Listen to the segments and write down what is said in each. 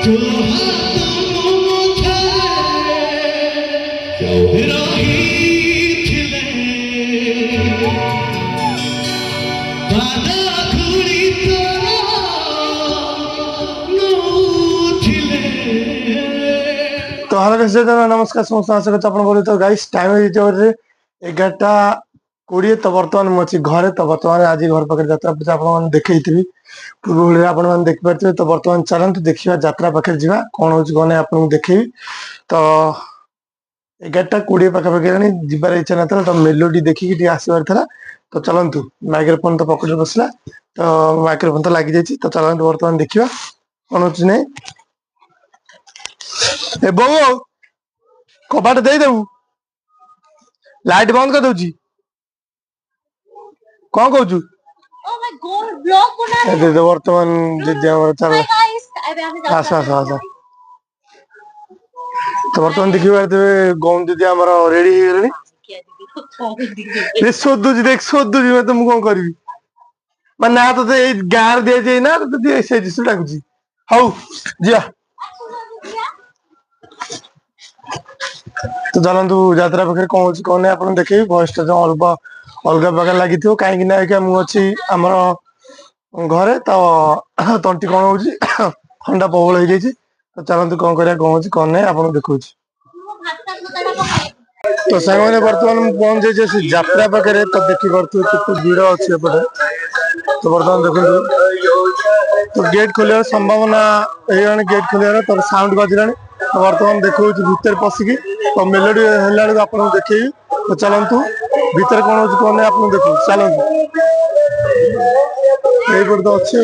तो हेलो नमस्कार समस्त आशा करते बोले तो गाइस टाइम 11:20 तो बर्तमान मुझे घरे तो बर्तमान आज घर पाखे यात्रा पूजा आप देखी पूर्व भाई आप देखिपे तो बर्तमान चलते देखा यात्रा पाखे जा कौन हो कौन आपको देखी तो 11:20 पाखापाखि जबार इच्छा ना तो मेलोडी देखिकी आसबार था तो चलतु माइक्रोफोन तो पकेट बसला तो माइक्रोफोन तो लगी जाइए तो चलतु बर्तमान देखा कौन हो नहीं ए बो कबाट दे देबू लाइट बंद कर दूची कौन कहू बर्तमान चल आस आस आस तो बर्तमान देखिए गौम दीदी आम रेडी हो सोधुची देख सोधुची मैं तुम कौन करी मैं ना तो गाँव दि जाए ना तो डाकुची हौ जा तो चलतु यात्रा पाखे कौन हो कौन आप देखे भयस जो अलग अलग प्रकार लगी कहीं मुझे आमर घरे तो तंटी कौन हो ठंडा प्रबल हो जाए तो चलतु कौन करा कौन हो कौन नहीं आपको देखा तो सांग मैंने बर्तमान पहुंच जाइए यात्रा पाखे तो देखी पारे कितने भीड़ अच्छी एपटे तो बर्तमान देखो तो गेट खोलिया संभावना गेट खोलिया तो साउंड बजला तो बर्तमान देखा भितर पशिकी तो मेलोडी है आप देखे तो चलतु भितर कौन हो कौन आप देख चलतु ये तो अच्छे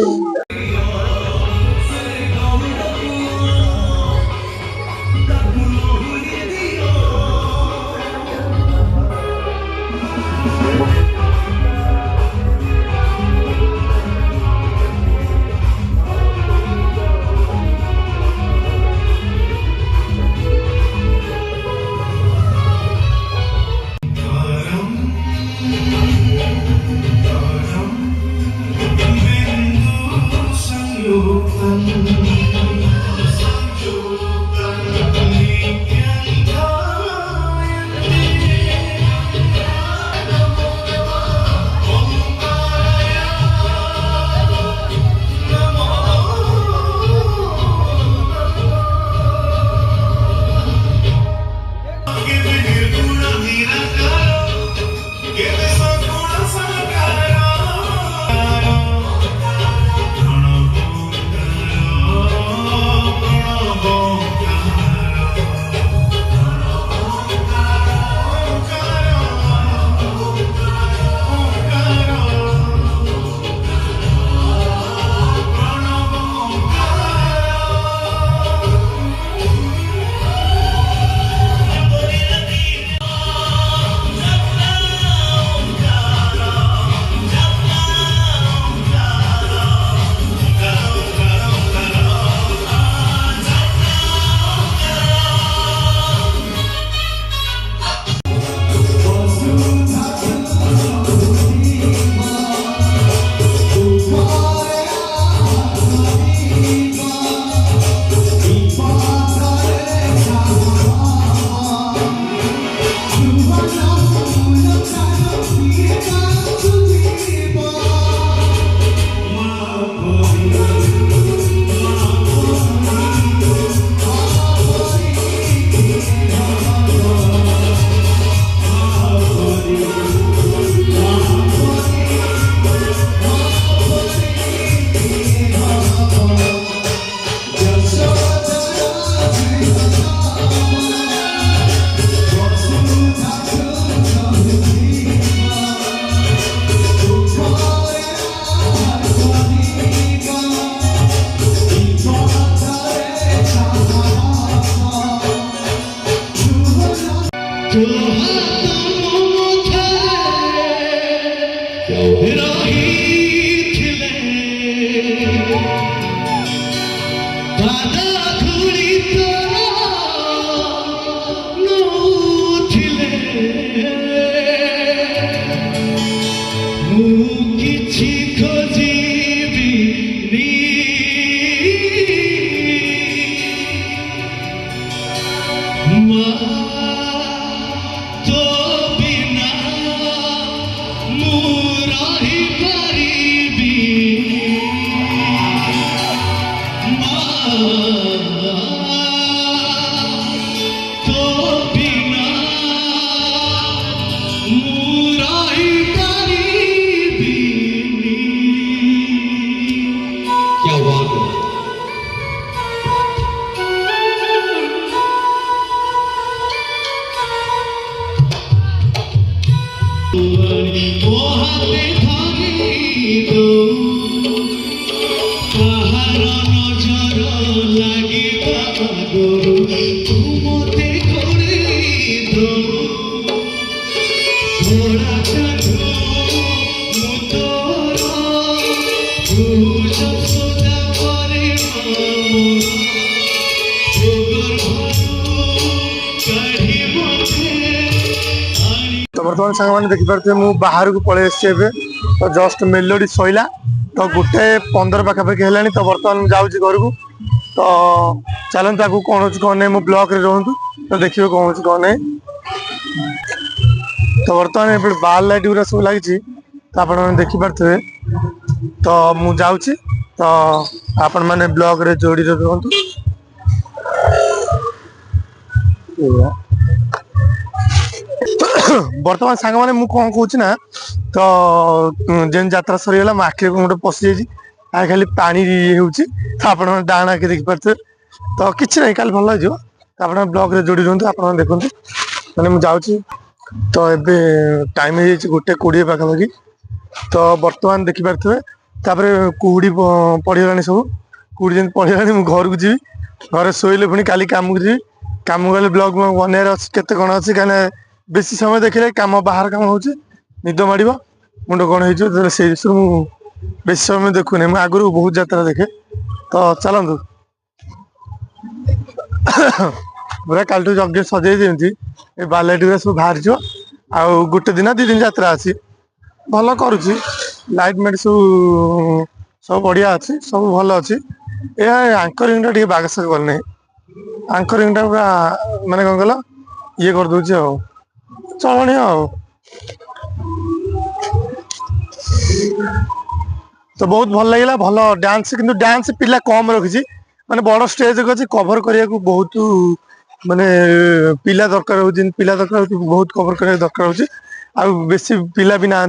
क्या बात है। तो बर्तमान सांग मैंने देखिपे मु बाहर को पलि आसे तो जस्ट मेलोडी सैला तो 1:15 पाखापाखि है तो बर्तमान जाऊँ घर को तो चलते आगे कौन हो कौन नहीं मो ब्लॉक रे रुहतु तो देखिए कौन हो कौन नहीं तो बर्तमान ये बार लाइट गुरा सब लगी तो आप देखिपे तो मु जाऊँ तो आपण मैंने ब्लॉक रे जोड़ी रुहतु बर्तमान सांग मैंने मुझे कौन कहूँ ना तो जेन यात्रा सरीगला मो आखिरी गोटे पशि जाइए खाली पानी होती तो आप डाण आके देखिपे तो किसी ना कल भल हो आप ब्लॉक रे जोड़ी रुहतु आप देखते मैंने मुझे जाऊँ तो ये टाइम हो 1:20 पाखापाखि तो बर्तमान देखिपे तापर कुहुड़ी पड़गला सब कुहुड़ी जमी पड़गला मुझे घर को जी घर शोले पुणी काली कम को जी कम गले ब्लॉग बनार अच्छे कौन अच्छी कहीं बेसी समय देखिले कम बाहर कम हो निद माड़ मुंड कौन हो से बेसी समय देखुनी मुझे आगुरी बहुत यात्रा देखे तो चलतु पूरा कल जल्दी सजे जमी बारलाइट गुरा सब बाहर आउ गोटे दिन 2 दिन यात्रा अच्छी भल करुच्ची लाइट मेट सब बढ़िया अच्छी सब भल अच्छी यह आंकरिंग टे बागसर करना आंकरिंग टा पूरा माने कौन कल ये करदे चलनी तो बहुत भल लगे भल डांस कि डांस पिला कम रखी माने बड़ स्टेज अच्छी कभर करने को बहुत माने पिला दरकार हो पिला दरकार बहुत कभर करने दरकार हो आ बेसी पिला भी ना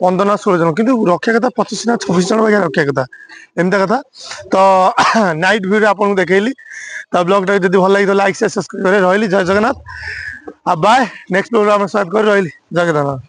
15 ना 16 जन कि रखा कथा 25 ना 26 जन बाकी रखा कथा एमती कथा तो नाइट व्यू आपको देखली तो ब्लॉग टा जब भल लगी तो लाइक शेयर सब्सक्राइब रही जय जगन्नाथ बाय नेक्स्ट प्रोग्राम स्वागत कर रही जय जगन्नाथ।